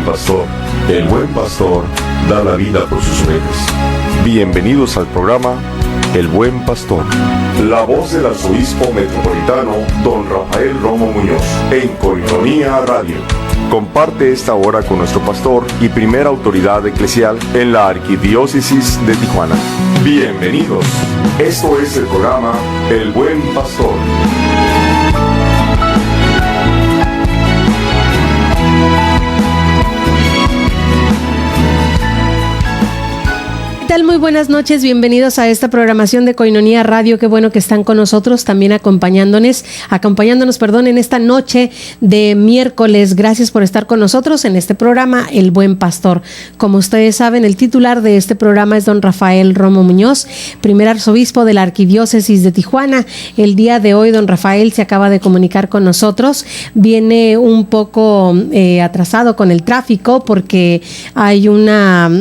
pastor. El buen pastor da la vida por sus ovejas. Bienvenidos al programa El Buen Pastor. La voz del arzobispo metropolitano, don Rafael Romo Muñoz, en Coinonía Radio. Comparte esta hora con nuestro pastor y primera autoridad eclesial en la Arquidiócesis de Tijuana. Bienvenidos. Esto es el programa El Buen Pastor. ¿Qué tal? Muy buenas noches, bienvenidos a esta programación de Coinonía Radio. Qué bueno que están con nosotros, también acompañándonos, en esta noche de miércoles. Gracias por estar con nosotros en este programa El Buen Pastor. Como ustedes saben, el titular de este programa es don Rafael Romo Muñoz, primer arzobispo de la Arquidiócesis de Tijuana. El día de hoy don Rafael se acaba de comunicar con nosotros. Viene un poco atrasado con el tráfico porque hay una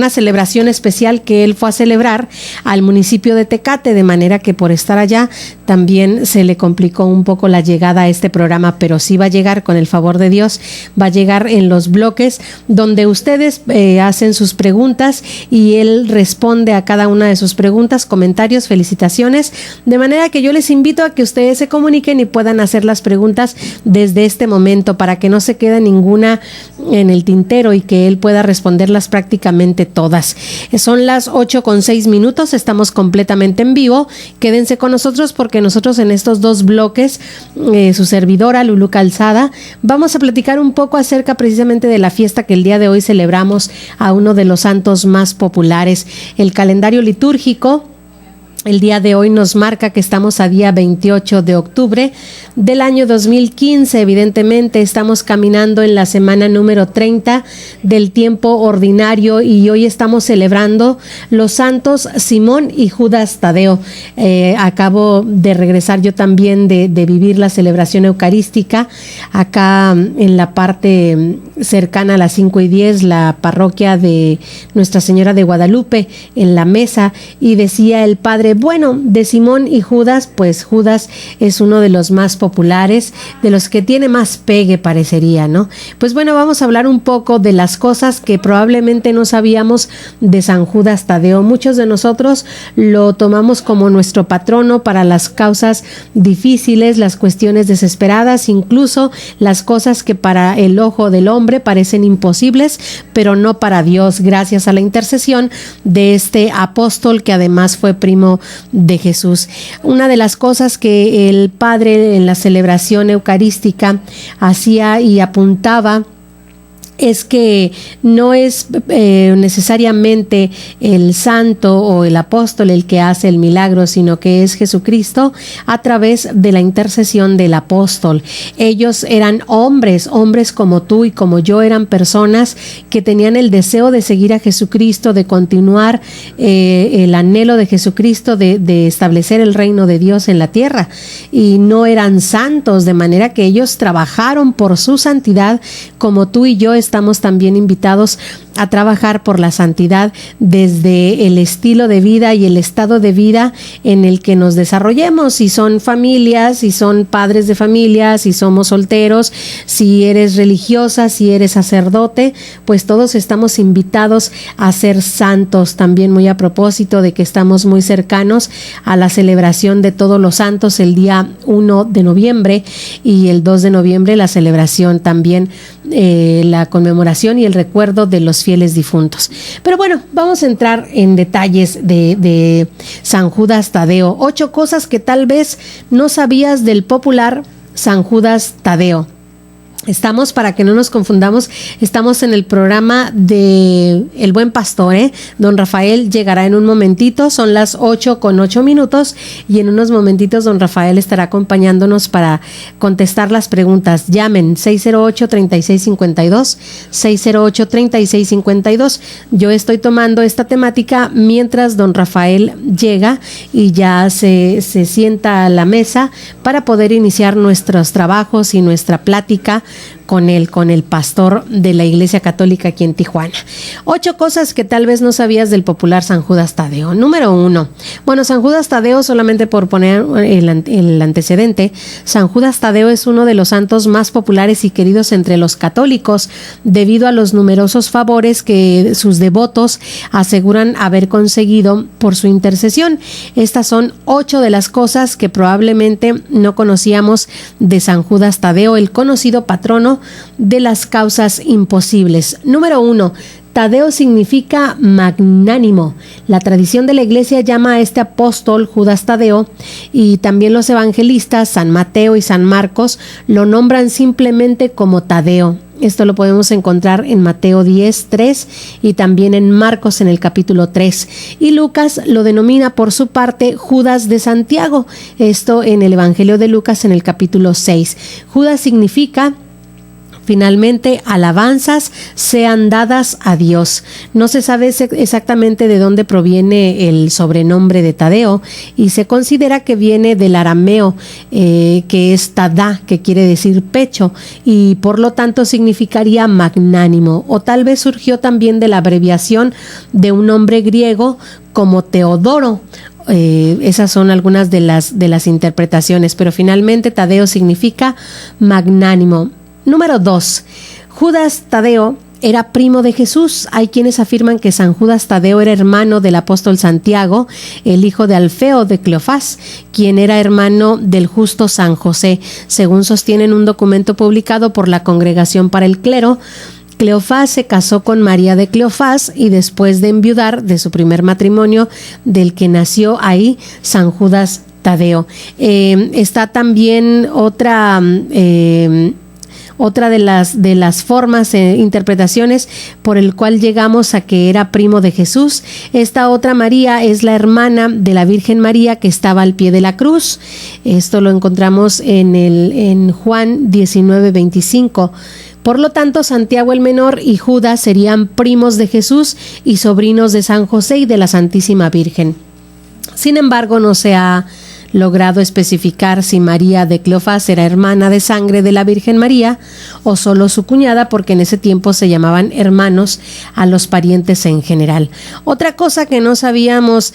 celebración especial que él fue a celebrar al municipio de Tecate, de manera que por estar allá también se le complicó un poco la llegada a este programa, pero sí va a llegar con el favor de Dios, va a llegar en los bloques donde ustedes hacen sus preguntas y él responde a cada una de sus preguntas, comentarios, felicitaciones, de manera que yo les invito a que ustedes se comuniquen y puedan hacer las preguntas desde este momento para que no se quede ninguna en el tintero y que él pueda responderlas prácticamente todas. Son las 8:06, estamos completamente en vivo. Quédense con nosotros porque nosotros en estos dos bloques, su servidora Lulú Calzada, vamos a platicar un poco acerca precisamente de la fiesta que el día de hoy celebramos a uno de los santos más populares. El calendario litúrgico el día de hoy nos marca que estamos a día 28 de octubre del año 2015. Evidentemente estamos caminando en la semana número 30 del tiempo ordinario y hoy estamos celebrando los santos Simón y Judas Tadeo. Acabo de regresar yo también de vivir la celebración eucarística acá en la parte cercana a las 5:10, la parroquia de Nuestra Señora de Guadalupe, en la mesa, y decía el padre, bueno, de Simón y Judas, pues Judas es uno de los más populares, de los que tiene más pegue parecería, ¿no? Pues bueno, vamos a hablar un poco de las cosas que probablemente no sabíamos de San Judas Tadeo. Muchos de nosotros lo tomamos como nuestro patrono para las causas difíciles, las cuestiones desesperadas, incluso las cosas que para el ojo del hombre parecen imposibles, pero no para Dios, gracias a la intercesión de este apóstol que además fue primo de Jesús. Una de las cosas que el Padre en la celebración eucarística hacía y apuntaba es que no es necesariamente el santo o el apóstol el que hace el milagro, sino que es Jesucristo a través de la intercesión del apóstol. Ellos eran hombres como tú y como yo, eran personas que tenían el deseo de seguir a Jesucristo, de continuar el anhelo de Jesucristo de establecer el reino de Dios en la tierra, y no eran santos, de manera que ellos trabajaron por su santidad, como tú y yo estamos también invitados a trabajar por la santidad desde el estilo de vida y el estado de vida en el que nos desarrollemos. Si son familias, si son padres de familia, si somos solteros, si eres religiosa, si eres sacerdote, pues todos estamos invitados a ser santos. También muy a propósito de que estamos muy cercanos a la celebración de todos los santos el día 1 de noviembre y el 2 de noviembre la celebración también, la conmemoración y el recuerdo de los fieles difuntos. Pero bueno, vamos a entrar en detalles de San Judas Tadeo. 8 cosas que tal vez no sabías del popular San Judas Tadeo. Estamos, para que no nos confundamos, estamos en el programa de El Buen Pastor, Don Rafael llegará en un momentito, son las 8:08 y en unos momentitos don Rafael estará acompañándonos para contestar las preguntas. Llamen 608-3652, 608-3652. Yo estoy tomando esta temática mientras don Rafael llega y ya se sienta a la mesa para poder iniciar nuestros trabajos y nuestra plática con el pastor de la Iglesia Católica aquí en Tijuana. 8 cosas que tal vez no sabías del popular San Judas Tadeo. Número 1. Bueno, San Judas Tadeo, solamente por poner el antecedente, San Judas Tadeo es uno de los santos más populares y queridos entre los católicos debido a los numerosos favores que sus devotos aseguran haber conseguido por su intercesión. Estas son 8 de las cosas que probablemente no conocíamos de San Judas Tadeo, el conocido patrono de las causas imposibles. Número 1. Tadeo significa magnánimo. La tradición de la iglesia llama a este apóstol Judas Tadeo, y también los evangelistas San Mateo y San Marcos lo nombran simplemente como Tadeo. Esto lo podemos encontrar en Mateo 10:3 y también en Marcos en el capítulo 3. Y Lucas lo denomina por su parte Judas de Santiago. Esto en el Evangelio de Lucas en el capítulo 6. Judas significa, finalmente, alabanzas sean dadas a Dios. No se sabe exactamente de dónde proviene el sobrenombre de Tadeo, y se considera que viene del arameo, que es tada, que quiere decir pecho, y por lo tanto significaría magnánimo, o tal vez surgió también de la abreviación de un nombre griego como Teodoro. Esas son algunas de las interpretaciones, pero finalmente Tadeo significa magnánimo. Número 2. Judas Tadeo era primo de Jesús. Hay quienes afirman que San Judas Tadeo era hermano del apóstol Santiago, el hijo de Alfeo de Cleofás, quien era hermano del justo San José, según sostienen un documento publicado por la Congregación para el Clero. Cleofás se casó con María de Cleofás, y después de enviudar de su primer matrimonio, del que nació ahí San Judas Tadeo. Está también otra de las formas e interpretaciones por el cual llegamos a que era primo de Jesús. Esta otra María es la hermana de la Virgen María que estaba al pie de la cruz. Esto lo encontramos en Juan 19:25. Por lo tanto, Santiago el Menor y Judas serían primos de Jesús y sobrinos de San José y de la Santísima Virgen. Sin embargo, no se ha logrado especificar si María de Cleofás era hermana de sangre de la Virgen María o solo su cuñada, porque en ese tiempo se llamaban hermanos a los parientes en general. Otra cosa que no sabíamos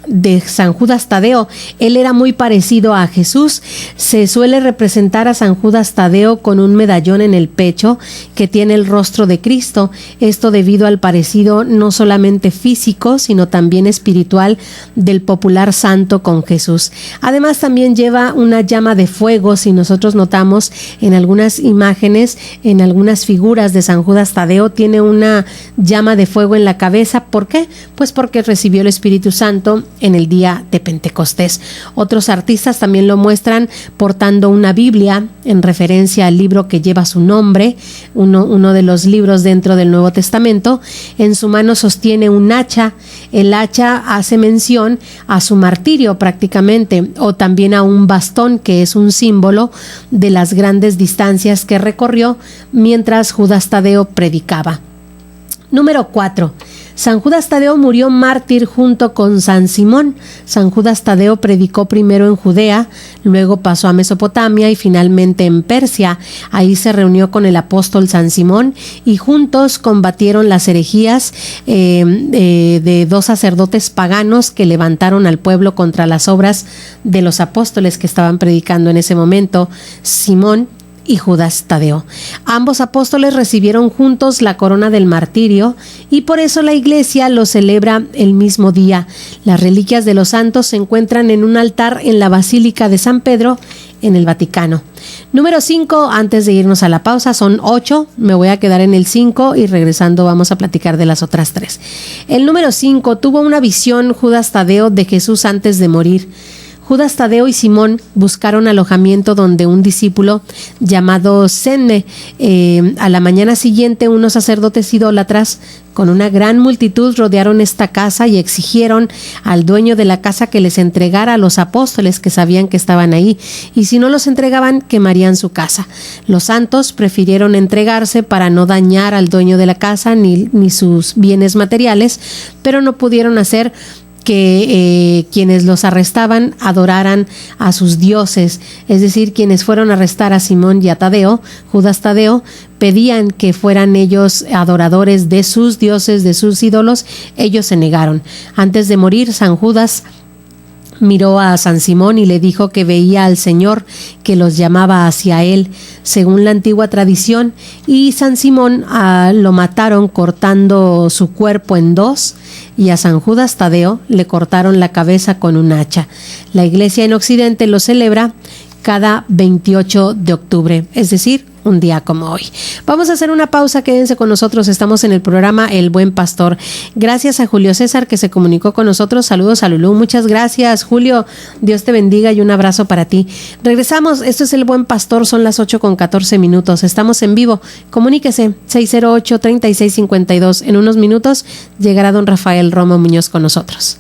de San Judas Tadeo: él era muy parecido a Jesús. Se suele representar a San Judas Tadeo con un medallón en el pecho que tiene el rostro de Cristo, esto debido al parecido no solamente físico sino también espiritual del popular santo con Jesús. Además, también lleva una llama de fuego. Si nosotros notamos en algunas imágenes, en algunas figuras de San Judas Tadeo, tiene una llama de fuego en la cabeza. ¿Por qué? Pues porque recibió el Espíritu Santo en el día de Pentecostés. Otros artistas también lo muestran portando una Biblia en referencia al libro que lleva su nombre, uno de los libros dentro del Nuevo Testamento. En su mano sostiene un hacha. El hacha hace mención a su martirio prácticamente, o también a un bastón, que es un símbolo de las grandes distancias que recorrió mientras Judas Tadeo predicaba. Número 4. San Judas Tadeo murió mártir junto con San Simón. San Judas Tadeo predicó primero en Judea, luego pasó a Mesopotamia y finalmente en Persia. Ahí se reunió con el apóstol San Simón y juntos combatieron las herejías de 2 sacerdotes paganos que levantaron al pueblo contra las obras de los apóstoles que estaban predicando en ese momento, Simón y Judas Tadeo. Ambos apóstoles recibieron juntos la corona del martirio, y por eso la iglesia lo celebra el mismo día. Las reliquias de los santos se encuentran en un altar en la Basílica de San Pedro en el Vaticano. Número 5, antes de irnos a la pausa, son 8, me voy a quedar en el 5 y regresando vamos a platicar de las otras 3. El número 5, tuvo una visión Judas Tadeo de Jesús antes de morir. Judas Tadeo y Simón buscaron alojamiento donde un discípulo llamado Senne. A la mañana siguiente, unos sacerdotes idólatras con una gran multitud rodearon esta casa y exigieron al dueño de la casa que les entregara a los apóstoles, que sabían que estaban ahí, y si no los entregaban, quemarían su casa. Los santos prefirieron entregarse para no dañar al dueño de la casa ni sus bienes materiales, pero no pudieron hacer que quienes los arrestaban adoraran a sus dioses, es decir, quienes fueron a arrestar a Simón y a Tadeo, Judas Tadeo, pedían que fueran ellos adoradores de sus dioses, de sus ídolos. Ellos se negaron. Antes de morir, San Judas miró a San Simón y le dijo que veía al Señor que los llamaba hacia él, según la antigua tradición, y San Simón lo mataron cortando su cuerpo en dos, y a San Judas Tadeo le cortaron la cabeza con un hacha. La Iglesia en Occidente lo celebra cada 28 de octubre, es decir, un día como hoy. Vamos a hacer una pausa, quédense con nosotros, estamos en el programa El Buen Pastor. Gracias a Julio César que se comunicó con nosotros, saludos a Lulú, muchas gracias Julio, Dios te bendiga y un abrazo para ti. Regresamos, esto es El Buen Pastor, son las 8:14, estamos en vivo, comuníquese 608-3652, en unos minutos llegará don Rafael Romo Muñoz con nosotros.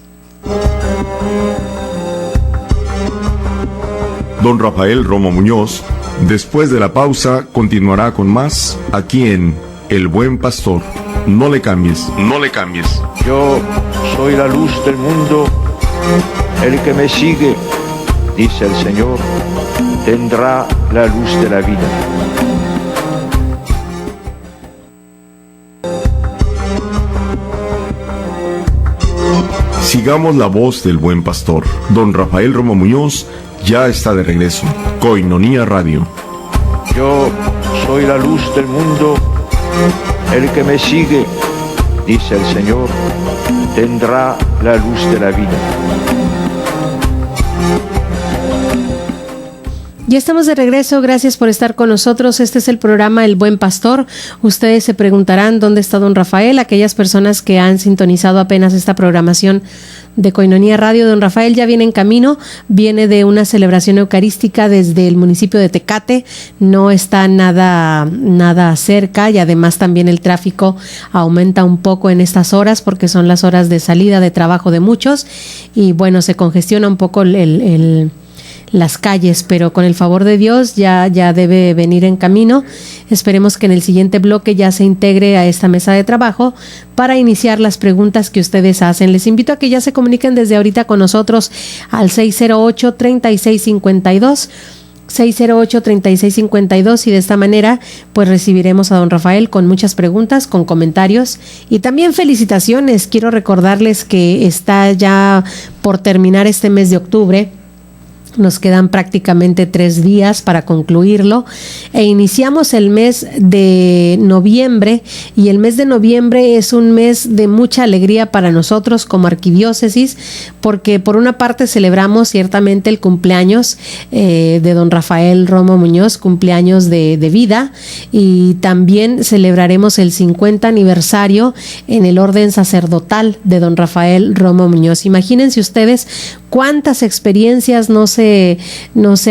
Don Rafael Romo Muñoz, después de la pausa, continuará con más aquí en El Buen Pastor. No le cambies, no le cambies. Yo soy la luz del mundo. El que me sigue, dice el Señor, tendrá la luz de la vida. Sigamos la voz del Buen Pastor. Don Rafael Romo Muñoz ya está de regreso. Koinonia Radio. Yo soy la luz del mundo. El que me sigue, dice el Señor, tendrá la luz de la vida. Ya estamos de regreso, gracias por estar con nosotros. Este es el programa El Buen Pastor. Ustedes se preguntarán dónde está don Rafael. Aquellas personas que han sintonizado apenas esta programación de Koinonia Radio, don Rafael ya viene en camino, viene de una celebración eucarística desde el municipio de Tecate, no está nada cerca, y además también el tráfico aumenta un poco en estas horas porque son las horas de salida de trabajo de muchos y bueno, se congestiona un poco las calles, pero con el favor de Dios ya debe venir en camino. Esperemos que en el siguiente bloque ya se integre a esta mesa de trabajo para iniciar las preguntas que ustedes hacen. Les invito a que ya se comuniquen desde ahorita con nosotros al 608-3652 608-3652 y de esta manera pues recibiremos a don Rafael con muchas preguntas, con comentarios y también felicitaciones. Quiero recordarles que está ya por terminar este mes de octubre. Nos quedan prácticamente 3 días para concluirlo e iniciamos el mes de noviembre, y el mes de noviembre es un mes de mucha alegría para nosotros como arquidiócesis, porque por una parte celebramos ciertamente el cumpleaños de don Rafael Romo Muñoz, cumpleaños de vida, y también celebraremos el 50 aniversario en el orden sacerdotal de don Rafael Romo Muñoz. Imagínense ustedes cuántas experiencias no se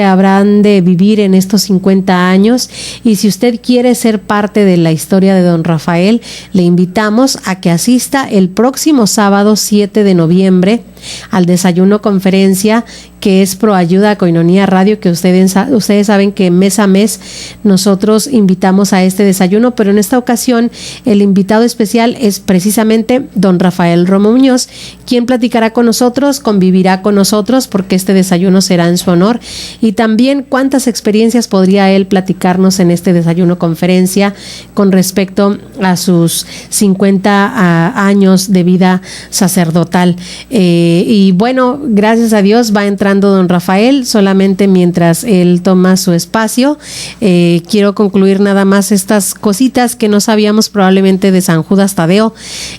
habrán de vivir en estos 50 años, y si usted quiere ser parte de la historia de don Rafael, le invitamos a que asista el próximo sábado 7 de noviembre al desayuno conferencia que es Pro Ayuda a Koinonia Radio, que ustedes saben que mes a mes nosotros invitamos a este desayuno, pero en esta ocasión el invitado especial es precisamente don Rafael Romo Muñoz, quien platicará con nosotros, convivirá con nosotros, porque este desayuno será en su honor, y también cuántas experiencias podría él platicarnos en este desayuno conferencia con respecto a sus 50 años de vida sacerdotal. Y bueno, gracias a Dios va entrando don Rafael, solamente mientras él toma su espacio. Quiero concluir nada más estas cositas que no sabíamos probablemente de San Judas Tadeo.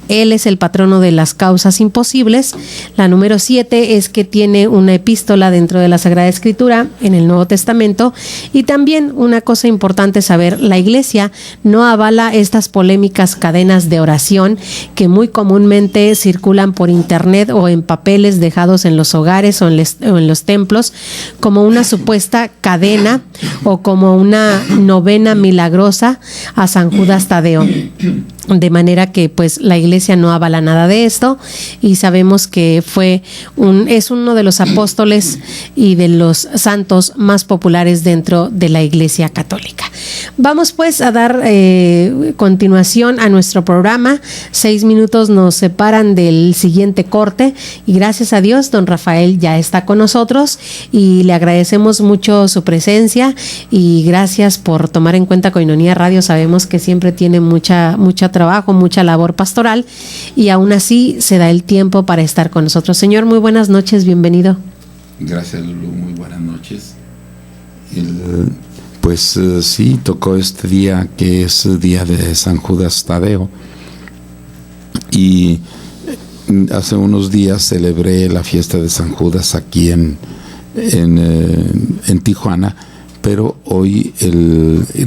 Él es el patrono de las causas imposibles. La número 7 es que tiene una epístola dentro de la Sagrada Escritura en el Nuevo Testamento, y también una cosa importante saber, la Iglesia no avala estas polémicas cadenas de oración que muy comúnmente circulan por internet o en papeles dejados en los hogares o en los templos como una supuesta cadena o como una novena milagrosa a San Judas Tadeo. De manera que pues la iglesia no avala nada de esto, y sabemos que es uno de los apóstoles y de los santos más populares dentro de la iglesia católica. Vamos pues a dar continuación a nuestro programa. 6 minutos nos separan del siguiente corte, y gracias a Dios don Rafael ya está con nosotros y le agradecemos mucho su presencia, y gracias por tomar en cuenta Koinonia Radio. Sabemos que siempre tiene mucha trabajo, mucha labor pastoral, y aún así se da el tiempo para estar con nosotros. Señor, muy buenas noches, bienvenido. Gracias, Lulu, muy buenas noches. Pues sí, tocó este día que es el día de San Judas Tadeo, y hace unos días celebré la fiesta de San Judas aquí en Tijuana, pero hoy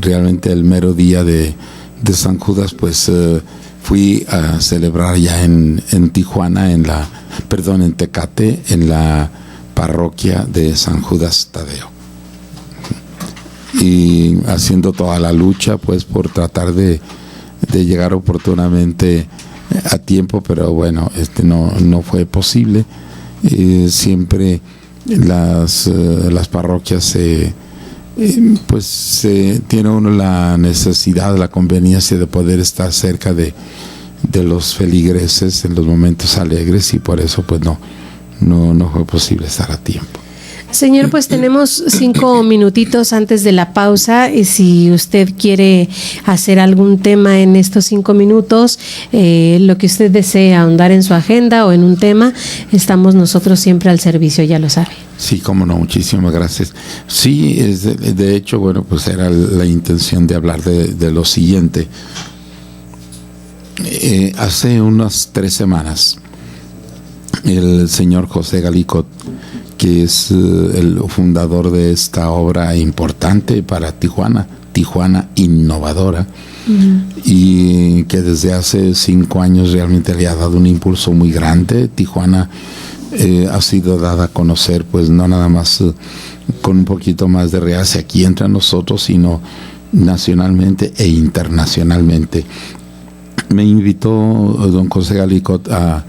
realmente el mero día de San Judas, pues fui a celebrar ya en Tijuana, en Tecate, en la parroquia de San Judas Tadeo, y haciendo toda la lucha pues por tratar de llegar oportunamente a tiempo, pero bueno, no fue posible. Siempre las parroquias tiene uno la necesidad, la conveniencia de poder estar cerca de los feligreses en los momentos alegres, y por eso pues no fue posible estar a tiempo. Señor, pues tenemos 5 minutitos antes de la pausa, y si usted quiere hacer algún tema en estos 5 minutos, lo que usted desee ahondar en su agenda o en un tema, estamos nosotros siempre al servicio, ya lo sabe. Sí, cómo no, muchísimas gracias. Sí, de hecho, bueno, pues era la intención de hablar de lo siguiente. Hace unas 3 semanas, el señor José Galicot, que es el fundador de esta obra importante para Tijuana Innovadora, y que desde hace 5 años realmente le ha dado un impulso muy grande. Tijuana ha sido dada a conocer, pues no nada más con un poquito más de realce aquí entre nosotros, sino nacionalmente e internacionalmente. Me invitó don José Galicot a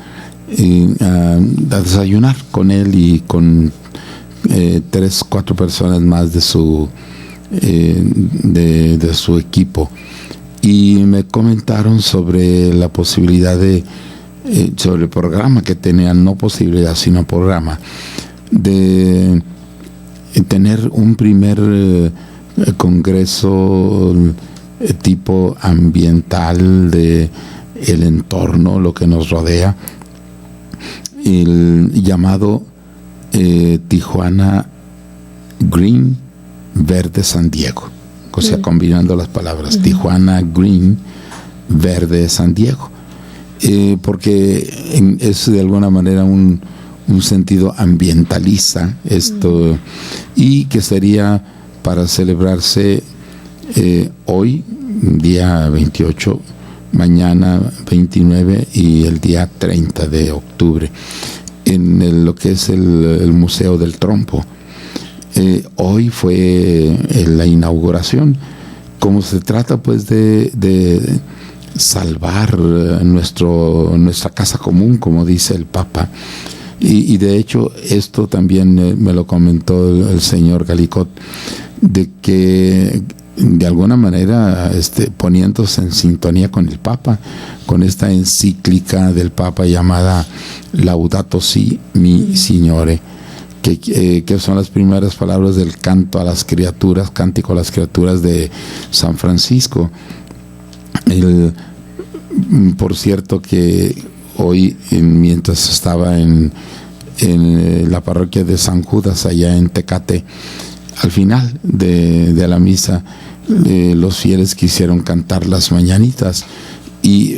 desayunar con él y con 3-4 personas más de su equipo, y me comentaron sobre la posibilidad sobre el programa que tenían, no posibilidad sino programa de tener un primer congreso tipo ambiental de el entorno, lo que nos rodea, el llamado Tijuana Green Verde San Diego, o sea, combinando las palabras, Tijuana Green Verde San Diego, porque es de alguna manera un sentido ambientalista esto, y que sería para celebrarse hoy, día 28, mañana 29 y el día 30 de octubre en lo que es el Museo del Trompo. Hoy fue la inauguración. Como se trata pues de salvar nuestra casa común, como dice el Papa, y de hecho esto también me lo comentó el señor Galicot, de que de alguna manera poniéndose en sintonía con el Papa, con esta encíclica del Papa llamada Laudato Si Mi Signore, que son las primeras palabras del canto a las criaturas, cántico a las criaturas de San Francisco. Por cierto que hoy, mientras estaba en la parroquia de San Judas allá en Tecate, al final de la misa, los fieles quisieron cantar las mañanitas, y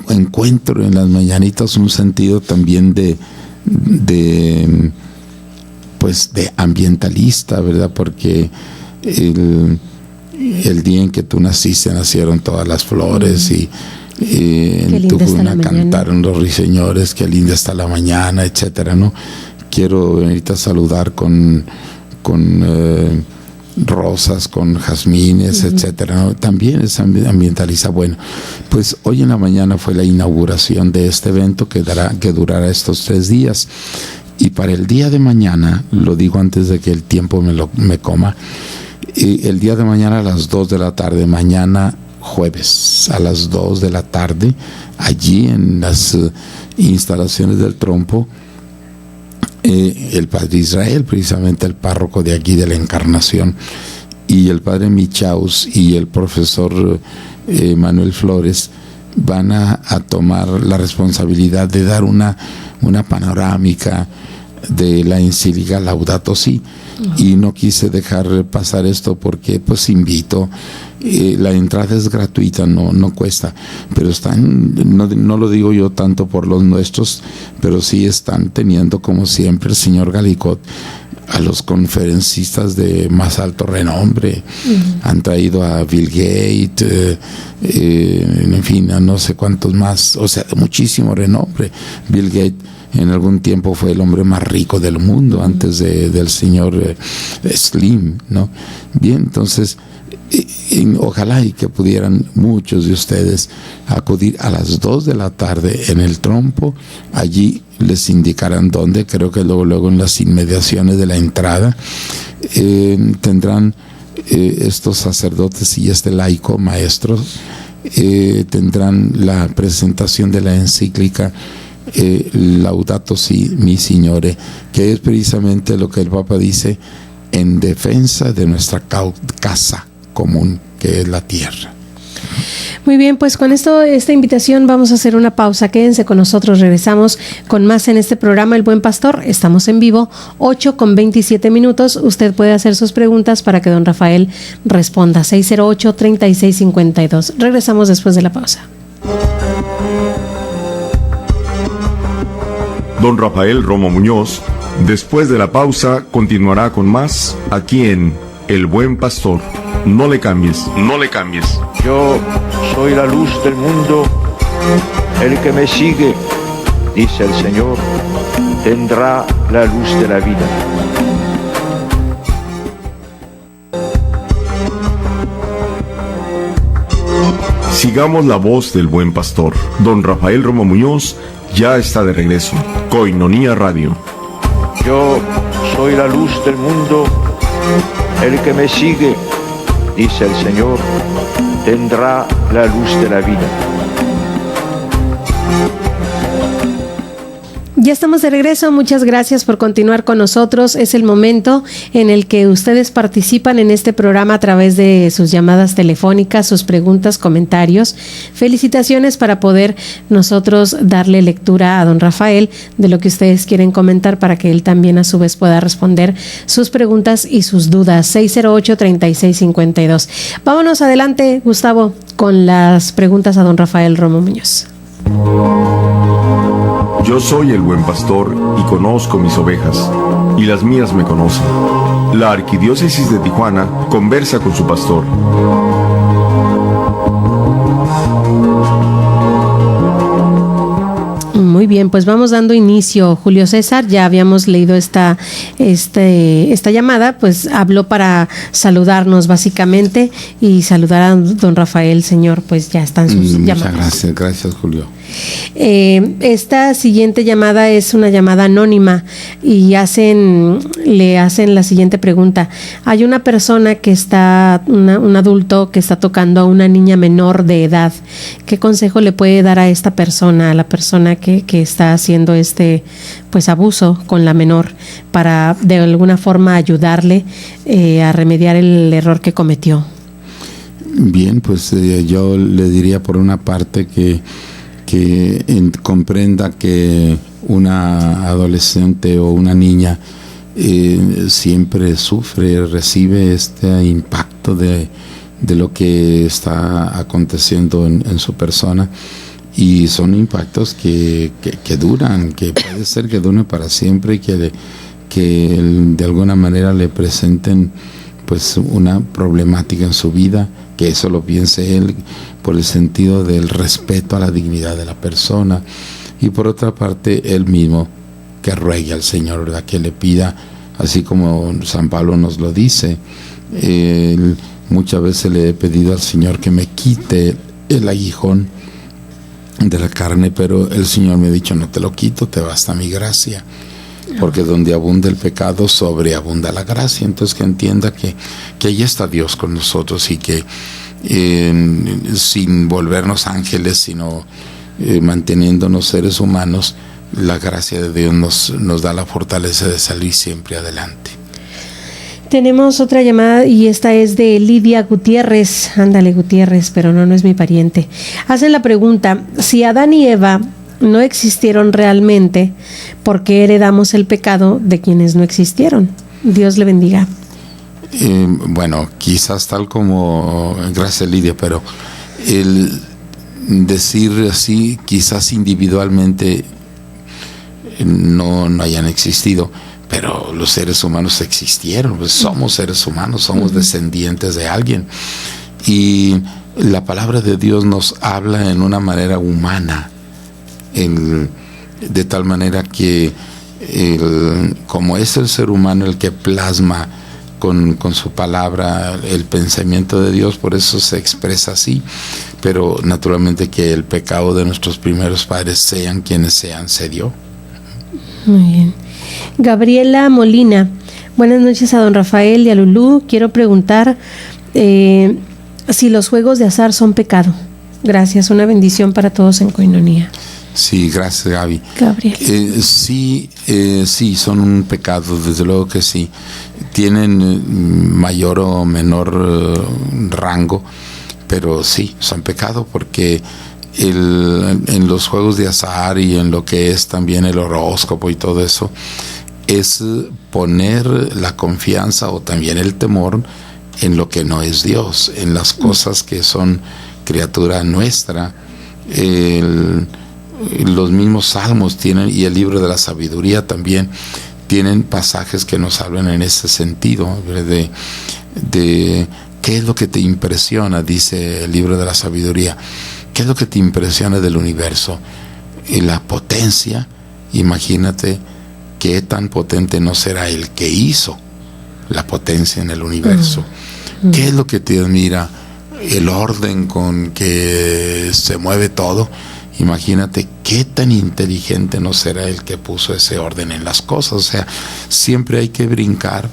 encuentro en las mañanitas un sentido también de ambientalista, ¿verdad? Porque el día en que tú naciste nacieron todas las flores, y en Tijuana cantaron los ruiseñores, qué linda está la mañana, etcétera, ¿no? Quiero ahorita saludar con rosas con jazmines, etcétera, ¿no? También es ambientaliza. Bueno, pues hoy en la mañana fue la inauguración de este evento que durará estos 3 días. Y para el día de mañana, lo digo antes de que el tiempo me coma, el día de mañana a las 2 de la tarde, mañana jueves a las 2 de la tarde, allí en las instalaciones del Trompo, el padre Israel, precisamente el párroco de aquí de la Encarnación, y el padre Michaus y el profesor Manuel Flores van a tomar la responsabilidad de dar una panorámica de la encíclica Laudato Si. Y no quise dejar pasar esto porque pues invito, la entrada es gratuita, no cuesta, pero no lo digo yo tanto por los nuestros, pero sí están teniendo, como siempre, el señor Galicot, a los conferencistas de más alto renombre. Han traído a Bill Gates, en fin, a no sé cuántos más, o sea, de muchísimo renombre. Bill Gates en algún tiempo fue el hombre más rico del mundo, antes del señor Slim, ¿no? Bien, entonces ojalá y que pudieran muchos de ustedes acudir a las 2 de la tarde en el Trompo. Allí les indicarán dónde, creo que luego en las inmediaciones de la entrada tendrán estos sacerdotes y este laico maestro tendrán la presentación de la encíclica Laudato Si Mi Signore, que es precisamente lo que el Papa dice en defensa de nuestra casa común, que es la tierra. Muy bien, pues con esta invitación vamos a hacer una pausa. Quédense con nosotros, regresamos con más en este programa El Buen Pastor. Estamos en vivo, 8:27. Usted puede hacer sus preguntas para que don Rafael responda. 608-3652. Regresamos después de la pausa. Don Rafael Romo Muñoz, después de la pausa, continuará con más aquí en El Buen Pastor. No le cambies, no le cambies. Yo soy la luz del mundo. El que me sigue, dice el Señor, tendrá la luz de la vida. Sigamos la voz del Buen Pastor. Don Rafael Romo Muñoz ya está de regreso. Koinonia Radio. Yo soy la luz del mundo. El que me sigue, dice el Señor, tendrá la luz de la vida. Ya estamos de regreso, muchas gracias por continuar con nosotros. Es el momento en el que ustedes participan en este programa a través de sus llamadas telefónicas, sus preguntas, comentarios. Felicitaciones para poder nosotros darle lectura a don Rafael de lo que ustedes quieren comentar para que él también a su vez pueda responder sus preguntas y sus dudas. 608-3652. Vámonos adelante, Gustavo, con las preguntas a don Rafael Romo Muñoz. Yo soy el buen pastor y conozco mis ovejas, y las mías me conocen. La Arquidiócesis de Tijuana conversa con su pastor. Muy bien, pues vamos dando inicio. Julio César, ya habíamos leído esta llamada, pues habló para saludarnos básicamente y saludar a don Rafael, señor, pues ya están sus llamadas. Muchas gracias Julio. Esta siguiente llamada es una llamada anónima y le hacen la siguiente pregunta. Hay una persona que un adulto que está tocando a una niña menor de edad. ¿Qué consejo le puede dar a esta persona, a la persona que está haciendo pues abuso con la menor, para de alguna forma ayudarle a remediar el error que cometió? Bien, pues yo le diría por una parte que comprenda que una adolescente o una niña siempre recibe este impacto de lo que está aconteciendo en su persona, y son impactos que duran, que puede ser que duren para siempre y que de alguna manera le presenten pues una problemática en su vida, que eso lo piense él por el sentido del respeto a la dignidad de la persona, y por otra parte él mismo que ruegue al Señor, ¿verdad? Que le pida, así como San Pablo nos lo dice, Muchas veces le he pedido al Señor que me quite el aguijón de la carne, pero el Señor me ha dicho: no te lo quito, te basta mi gracia, porque donde abunda el pecado, sobreabunda la gracia. Entonces, que entienda que ahí está Dios con nosotros, y que sin volvernos ángeles, sino manteniéndonos seres humanos, la gracia de Dios nos da la fortaleza de salir siempre adelante. Tenemos otra llamada, y esta es de Lidia Gutiérrez. Ándale, Gutiérrez, pero no es mi pariente. Hacen la pregunta: si Adán y Eva no existieron realmente, ¿por qué heredamos el pecado de quienes no existieron? Dios le bendiga. Bueno, quizás tal como, gracias Lidia, pero el decir así, quizás individualmente no hayan existido, pero los seres humanos existieron, pues somos seres humanos, somos descendientes de alguien, y la palabra de Dios nos habla en una manera humana, de tal manera que como es el ser humano el que plasma con su palabra el pensamiento de Dios, por eso se expresa así, pero naturalmente que el pecado de nuestros primeros padres, sean quienes sean, se dio. Muy bien. Gabriela Molina: buenas noches a don Rafael y a Lulú. Quiero preguntar si los juegos de azar son pecado. Gracias, una bendición para todos en Coinonía. Sí, gracias Gaby. Gabriel. Sí, son un pecado, desde luego que sí. Tienen mayor o menor rango, pero sí, son pecado, porque en los juegos de azar y en lo que es también el horóscopo y todo eso, es poner la confianza o también el temor en lo que no es Dios, en las cosas que son criatura nuestra. Los mismos salmos tienen, y el libro de la sabiduría también, tienen pasajes que nos hablan en ese sentido, de qué es lo que te impresiona, dice el libro de la sabiduría. ¿Qué es lo que te impresiona del universo? Y la potencia. Imagínate qué tan potente no será el que hizo la potencia en el universo. ¿Qué es lo que te admira? El orden con que se mueve todo. Imagínate qué tan inteligente no será el que puso ese orden en las cosas. O sea, siempre hay que brincar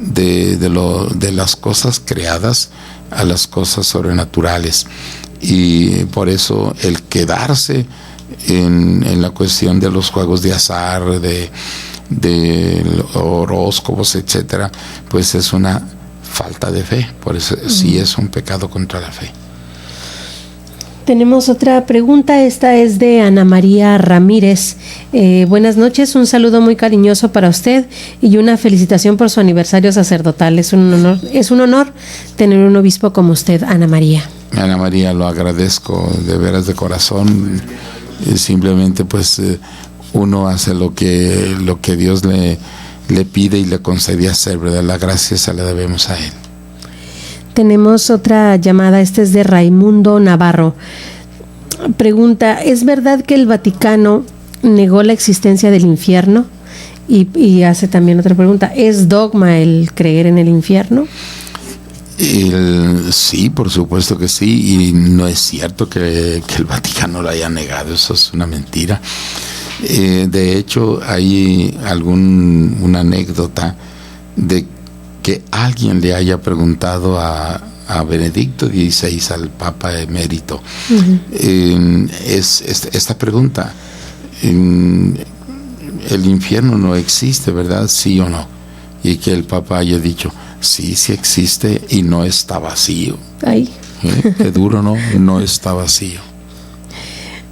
de las cosas creadas a las cosas sobrenaturales. Y por eso el quedarse en la cuestión de los juegos de azar, de horóscopos, etcétera, pues es una falta de fe. Por eso sí es un pecado contra la fe. Tenemos otra pregunta, esta es de Ana María Ramírez. Buenas noches, un saludo muy cariñoso para usted y una felicitación por su aniversario sacerdotal. Es un honor tener un obispo como usted, Ana María. Ana María, lo agradezco de veras de corazón. Simplemente pues uno hace lo que Dios le pide y le concede hacer, ¿verdad? La gracia se la debemos a Él. Tenemos otra llamada, esta es de Raimundo Navarro. Pregunta: ¿es verdad que el Vaticano negó la existencia del infierno? Y hace también otra pregunta: ¿es dogma el creer en el infierno? Sí, por supuesto que sí, y no es cierto que el Vaticano lo haya negado, eso es una mentira. De hecho, hay una anécdota de que alguien le haya preguntado a Benedicto XVI, al Papa emérito, esta pregunta: el infierno no existe, ¿verdad? ¿Sí o no? Y que el Papa haya dicho: sí existe y no está vacío. Ay. Qué duro, ¿no? No está vacío.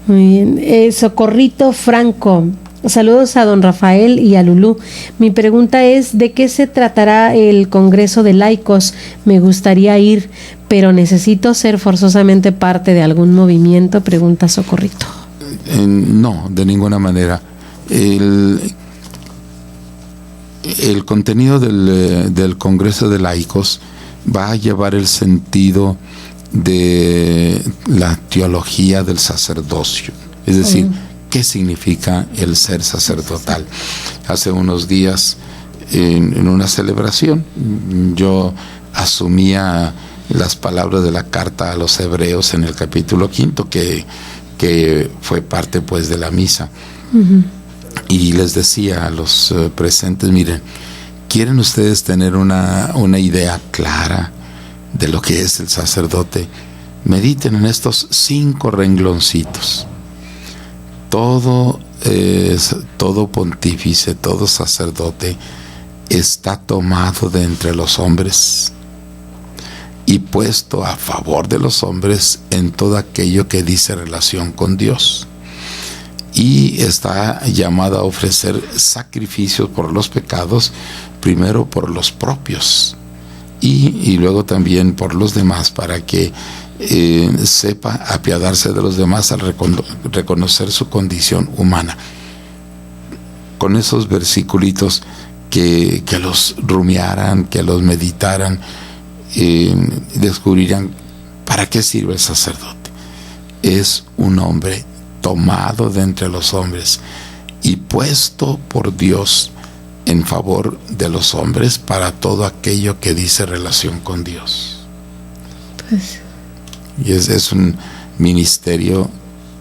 Muy bien. Socorrito Franco: saludos a don Rafael y a Lulú. Mi pregunta es: ¿de qué se tratará el Congreso de Laicos? Me gustaría ir, pero necesito ser forzosamente parte de algún movimiento, pregunta Socorrito. No, de ninguna manera. El contenido del Congreso de Laicos va a llevar el sentido de la teología del sacerdocio, es decir, ¿qué significa el ser sacerdotal? Hace unos días, en una celebración, yo asumía las palabras de la carta a los Hebreos en el capítulo 5, que fue parte pues de la misa. Uh-huh. Y les decía a los presentes, miren, ¿quieren ustedes tener una idea clara de lo que es el sacerdote? Mediten en estos 5 rengloncitos. Todo pontífice, todo sacerdote está tomado de entre los hombres y puesto a favor de los hombres en todo aquello que dice relación con Dios. Y está llamado a ofrecer sacrificios por los pecados, primero por los propios y luego también por los demás, para que sepa apiadarse de los demás al reconocer su condición humana. Con esos versiculitos que los rumiaran, que los meditaran, descubrirán para qué sirve el sacerdote. Es un hombre tomado de entre los hombres y puesto por Dios en favor de los hombres para todo aquello que dice relación con Dios. Pues. Y es un ministerio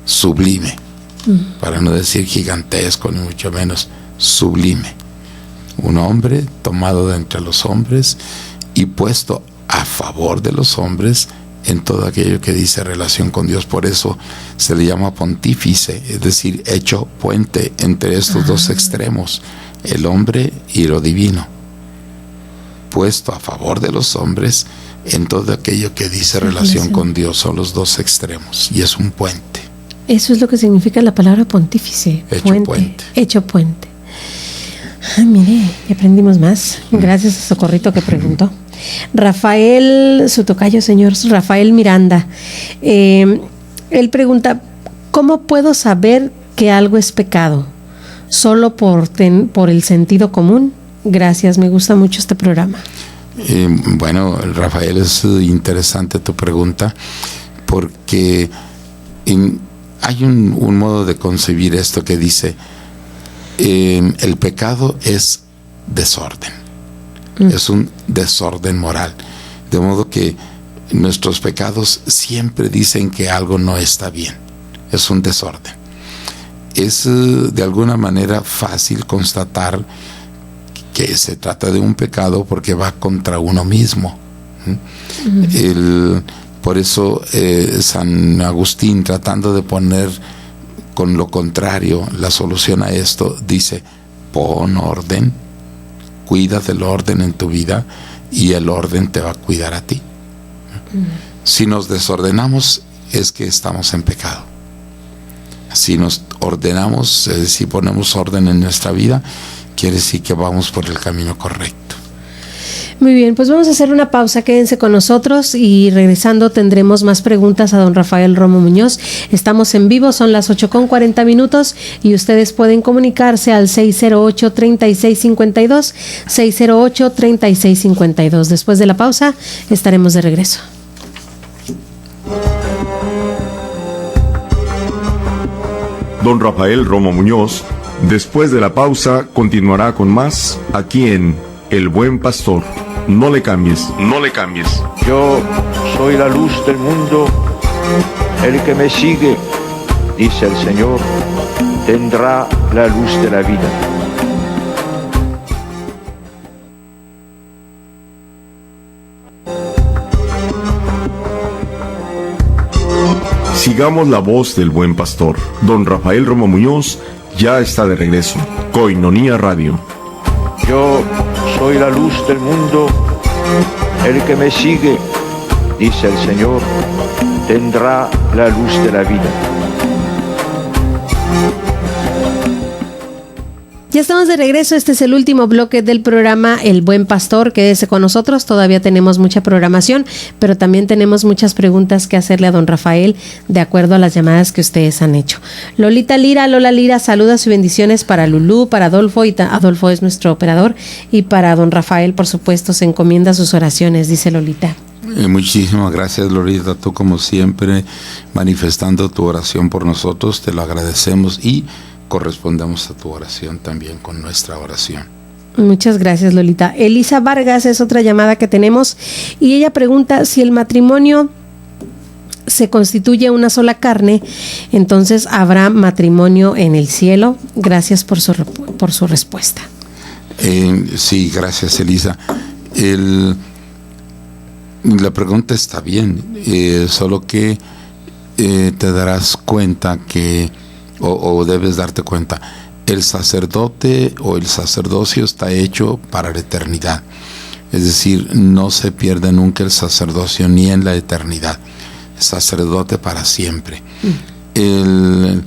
sublime, para no decir gigantesco, ni mucho menos sublime. Un hombre tomado de entre los hombres y puesto a favor de los hombres en todo aquello que dice relación con Dios. Por eso se le llama pontífice, es decir, hecho puente entre estos dos extremos, el hombre y lo divino. Puesto a favor de los hombres en todo aquello que dice relación con Dios. Son los dos extremos y es un puente. Eso es lo que significa la palabra pontífice. Puente. Hecho puente. Mire, aprendimos más. Gracias a Socorrito que preguntó. Rafael, su tocayo, señor Rafael Miranda. Él pregunta, ¿cómo puedo saber que algo es pecado? ¿Solo por el sentido común? Gracias, me gusta mucho este programa. Bueno, Rafael, es interesante tu pregunta, porque hay un modo de concebir esto que dice, el pecado es desorden, es un desorden moral, de modo que nuestros pecados siempre dicen que algo no está bien, es un desorden. Es de alguna manera fácil constatar que se trata de un pecado porque va contra uno mismo. Por eso San Agustín, tratando de poner con lo contrario la solución a esto, dice, pon orden, cuida del orden en tu vida y el orden te va a cuidar a ti. Si nos desordenamos es que estamos en pecado. Si nos ordenamos, es decir, ponemos orden en nuestra vida, quiere decir que vamos por el camino correcto. Muy bien, pues vamos a hacer una pausa, quédense con nosotros y regresando tendremos más preguntas a don Rafael Romo Muñoz. Estamos en vivo, son las 8:40 y ustedes pueden comunicarse al 608-3652, 608-3652. Después de la pausa estaremos de regreso. Don Rafael Romo Muñoz, después de la pausa, continuará con más aquí en El Buen Pastor. No le cambies, no le cambies. Yo soy la luz del mundo. El que me sigue, dice el Señor, tendrá la luz de la vida. Sigamos la voz del Buen Pastor. Don Rafael Romo Muñoz ya está de regreso. Koinonia Radio. Yo soy la luz del mundo. El que me sigue, dice el Señor, tendrá la luz de la vida. Ya estamos de regreso, este es el último bloque del programa El Buen Pastor, quédese con nosotros, todavía tenemos mucha programación, pero también tenemos muchas preguntas que hacerle a don Rafael de acuerdo a las llamadas que ustedes han hecho. Lola Lira, saludos y bendiciones para Lulú, para Adolfo, Adolfo es nuestro operador, y para don Rafael, por supuesto, se encomienda sus oraciones, dice Lolita. Muchísimas gracias, Lolita, tú como siempre manifestando tu oración por nosotros, te lo agradecemos y correspondemos a tu oración también con nuestra oración. Muchas gracias, Lolita. Elisa Vargas es otra llamada que tenemos y ella pregunta si el matrimonio se constituye una sola carne, entonces ¿habrá matrimonio en el cielo? Gracias por su respuesta. Sí, gracias, Elisa. La pregunta está bien, solo que te darás cuenta que, o debes darte cuenta, el sacerdote o el sacerdocio está hecho para la eternidad. Es decir, no se pierde nunca el sacerdocio ni en la eternidad. El sacerdote para siempre. El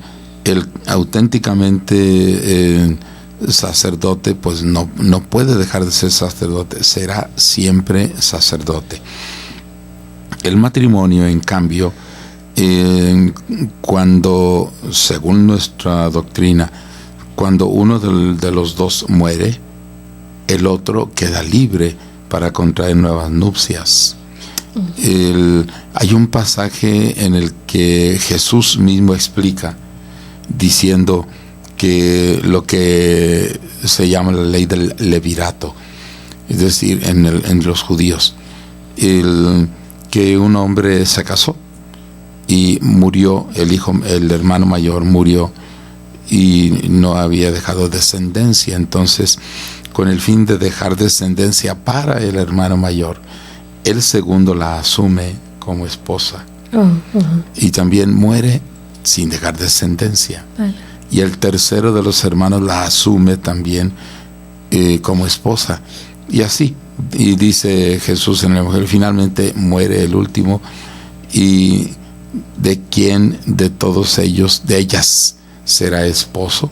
auténticamente sacerdote pues no puede dejar de ser sacerdote, será siempre sacerdote. El matrimonio, en cambio, cuando, según nuestra doctrina, cuando uno de los dos muere, el otro queda libre para contraer nuevas nupcias. Hay un pasaje en el que Jesús mismo explica, diciendo que lo que se llama la ley del levirato, es decir, en los judíos, que un hombre se casó y murió, el hermano mayor murió y no había dejado descendencia. Entonces, con el fin de dejar descendencia para el hermano mayor, el segundo la asume como esposa y también muere sin dejar descendencia. Y el tercero de los hermanos la asume también como esposa. Y así, y dice Jesús en el Evangelio, finalmente muere el último. ¿Y de quién de todos ellos, de ellas, será esposo?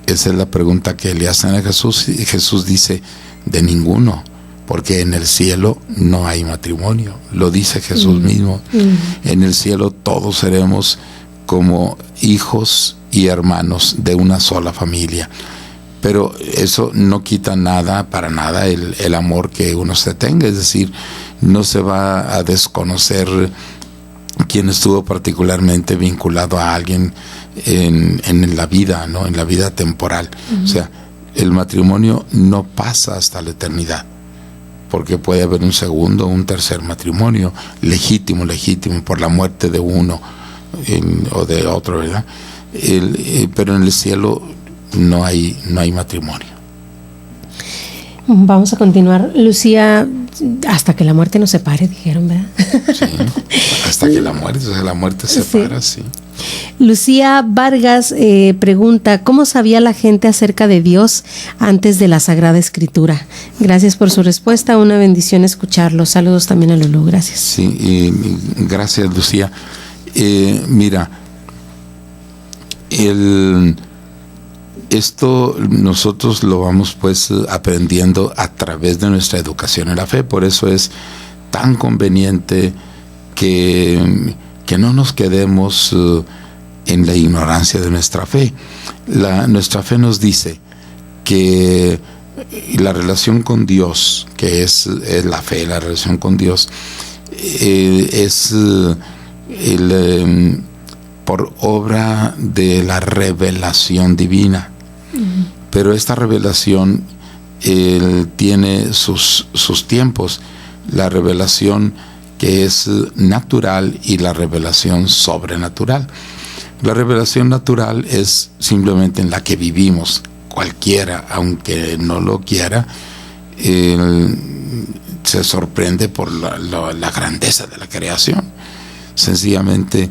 Esa es la pregunta que le hacen a Jesús. Y Jesús dice, de ninguno, porque en el cielo no hay matrimonio. Lo dice Jesús mismo. En el cielo todos seremos como hijos y hermanos de una sola familia. Pero eso no quita nada, para nada, el amor que uno se tenga. Es decir, no se va a desconocer quien estuvo particularmente vinculado a alguien en la vida, ¿no? En la vida temporal. O sea, el matrimonio no pasa hasta la eternidad, porque puede haber un segundo, un tercer matrimonio, legítimo, por la muerte de uno o de otro, ¿verdad? Pero en el cielo no hay matrimonio. Vamos a continuar. Lucía, hasta que la muerte nos separe, dijeron, ¿verdad? Sí, hasta que la muerte separa, sí. Lucía Vargas pregunta, ¿cómo sabía la gente acerca de Dios antes de la Sagrada Escritura? Gracias por su respuesta, una bendición escucharlo. Saludos también a Lulú, gracias. Sí, gracias, Lucía. Mira, esto nosotros lo vamos pues aprendiendo a través de nuestra educación en la fe. Por eso es tan conveniente que no nos quedemos en la ignorancia de nuestra fe. Nuestra fe nos dice que la relación con Dios, que es la fe, la relación con Dios, es por obra de la revelación divina. Pero esta revelación tiene sus tiempos. La revelación que es natural y la revelación sobrenatural. La revelación natural es simplemente en la que vivimos. Cualquiera, aunque no lo quiera, se sorprende por la grandeza de la creación. Sencillamente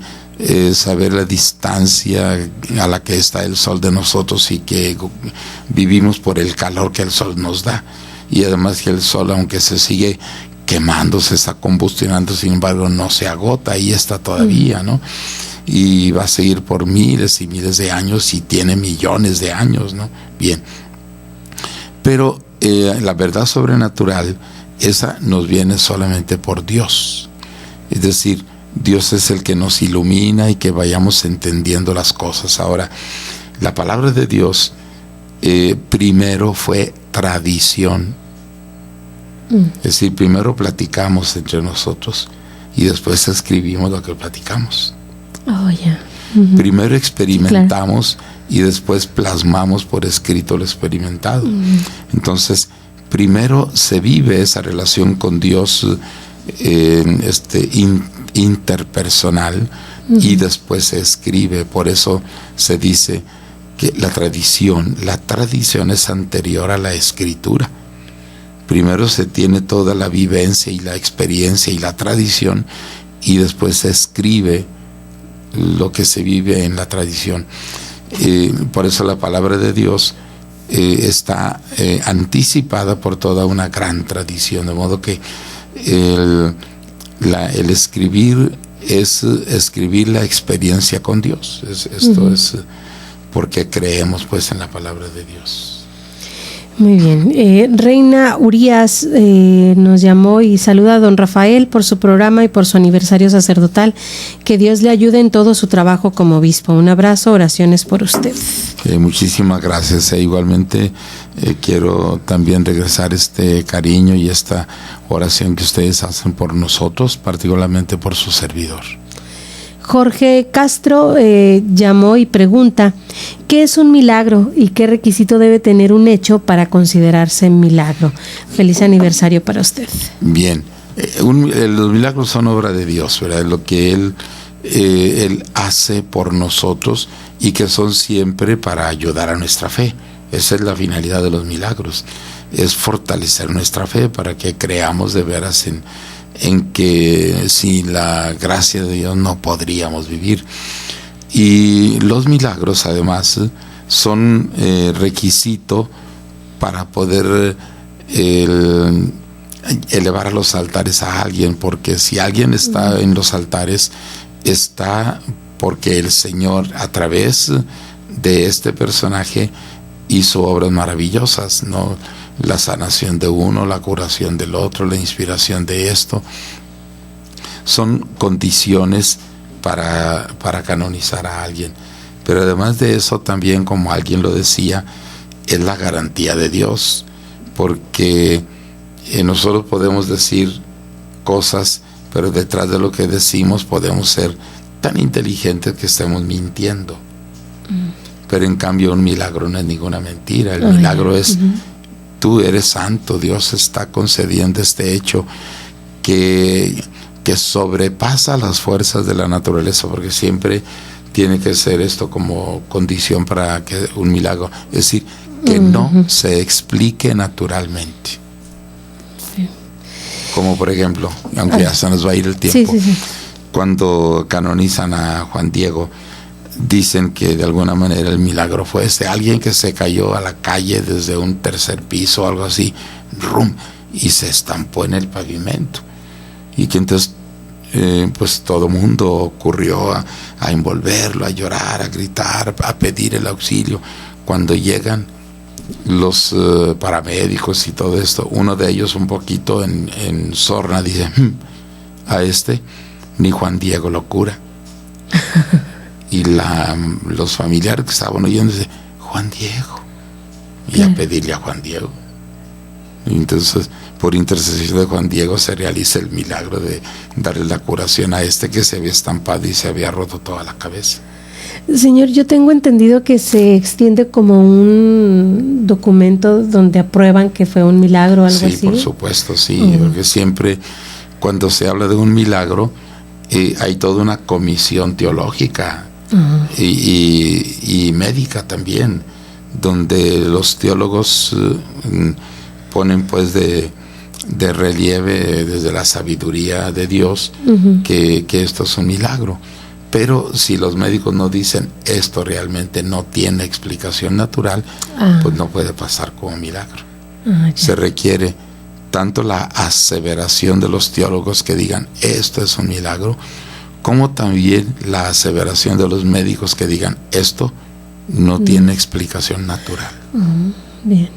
saber la distancia a la que está el sol de nosotros y que vivimos por el calor que el sol nos da. Y además que el sol, aunque se sigue quemando, se está combustionando, sin embargo no se agota, ahí está todavía, ¿no? Y va a seguir por miles y miles de años y tiene millones de años, ¿no? Bien. Pero la verdad sobrenatural, esa nos viene solamente por Dios. Es decir, Dios es el que nos ilumina y que vayamos entendiendo las cosas. Ahora, la palabra de Dios primero fue tradición. Es decir, primero platicamos entre nosotros y después escribimos lo que platicamos. Oh, yeah. Primero experimentamos y después plasmamos por escrito lo experimentado. Entonces, primero se vive esa relación con Dios interpersonal, y después se escribe. Por eso se dice que la tradición es anterior a la escritura. Primero se tiene toda la vivencia y la experiencia y la tradición, y después se escribe lo que se vive en la tradición. Por eso la palabra de Dios está anticipada por toda una gran tradición, de modo que el escribir es escribir la experiencia con Dios. Esto es porque creemos pues en la palabra de Dios. Muy bien. Reina Urias nos llamó y saluda a don Rafael por su programa y por su aniversario sacerdotal. Que Dios le ayude en todo su trabajo como obispo. Un abrazo, oraciones por usted. Muchísimas gracias. Igualmente quiero también regresar este cariño y esta oración que ustedes hacen por nosotros, particularmente por su servidor. Jorge Castro llamó y pregunta: ¿qué es un milagro y qué requisito debe tener un hecho para considerarse milagro? Feliz aniversario para usted. Bien, los milagros son obra de Dios, ¿verdad? Lo que Él hace por nosotros, y que son siempre para ayudar a nuestra fe. Esa es la finalidad de los milagros, es fortalecer nuestra fe para que creamos de veras en que sin la gracia de Dios no podríamos vivir. Y los milagros además son requisito para poder elevar a los altares a alguien, porque si alguien está en los altares, está porque el Señor a través de este personaje hizo obras maravillosas, ¿no? La sanación de uno, la curación del otro, la inspiración de esto, son condiciones para canonizar a alguien. Pero además de eso, también, como alguien lo decía, es la garantía de Dios, porque nosotros podemos decir cosas, pero detrás de lo que decimos podemos ser tan inteligentes que estemos mintiendo. Pero en cambio un milagro no es ninguna mentira. El milagro es: tú eres santo, Dios está concediendo este hecho que sobrepasa las fuerzas de la naturaleza, porque siempre tiene que ser esto como condición para que un milagro, es decir, que no se explique naturalmente. Sí. Como por ejemplo, aunque ya se nos va a ir el tiempo, cuando canonizan a Juan Diego, dicen que de alguna manera el milagro fue alguien que se cayó a la calle desde un tercer piso o algo así, rum, y se estampó en el pavimento, y que entonces pues todo mundo ocurrió a envolverlo, a llorar, a gritar, a pedir el auxilio. Cuando llegan los paramédicos y todo esto, uno de ellos un poquito en sorna dice: a ni Juan Diego lo cura. Y los familiares que estaban oyendo dicen: Juan Diego, y a pedirle a Juan Diego. Y entonces, por intercesión de Juan Diego, se realiza el milagro de darle la curación a que se había estampado y se había roto toda la cabeza. Señor, yo tengo entendido que se extiende como un documento donde aprueban que fue un milagro o algo así. Sí, por supuesto, sí, porque siempre cuando se habla de un milagro hay toda una comisión teológica y médica también, donde los teólogos ponen pues de relieve desde la sabiduría de Dios que esto es un milagro. Pero si los médicos no dicen esto realmente no tiene explicación natural, pues no puede pasar como milagro. Se requiere tanto la aseveración de los teólogos que digan esto es un milagro, como también la aseveración de los médicos que digan esto no tiene explicación natural. Bien.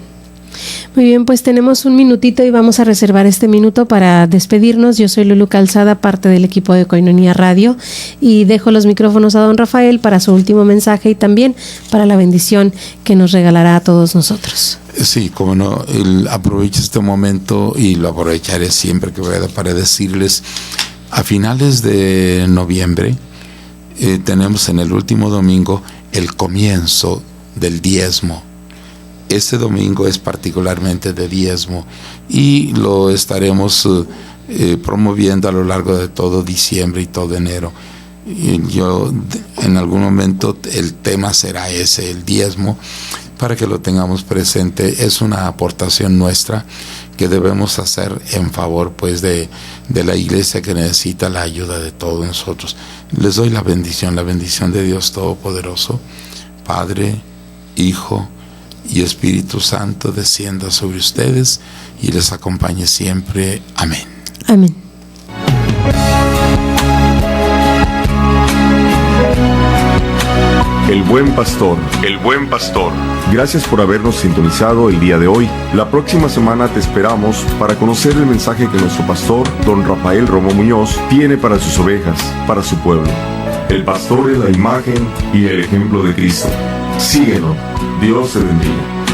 Muy bien, pues tenemos un minutito y vamos a reservar este minuto para despedirnos. Yo soy Lulu Calzada, parte del equipo de Koinonia Radio, y dejo los micrófonos a don Rafael para su último mensaje y también para la bendición que nos regalará a todos nosotros. Sí, como no, aprovecho este momento y lo aprovecharé siempre que pueda para decirles: a finales de noviembre tenemos en el último domingo el comienzo del diezmo. Este domingo es particularmente de diezmo y lo estaremos promoviendo a lo largo de todo diciembre y todo enero. Yo en algún momento el tema será ese, el diezmo, para que lo tengamos presente. Es una aportación nuestra que debemos hacer en favor pues de la iglesia, que necesita la ayuda de todos nosotros. Les doy la bendición de Dios Todopoderoso, Padre, Hijo y Espíritu Santo, descienda sobre ustedes y les acompañe siempre. Amén. Amén. El buen pastor, el buen pastor. Gracias por habernos sintonizado el día de hoy. La próxima semana te esperamos para conocer el mensaje que nuestro pastor, don Rafael Romo Muñoz, tiene para sus ovejas, para su pueblo. El pastor es la imagen y el ejemplo de Cristo. Síguelo. Dios te bendiga.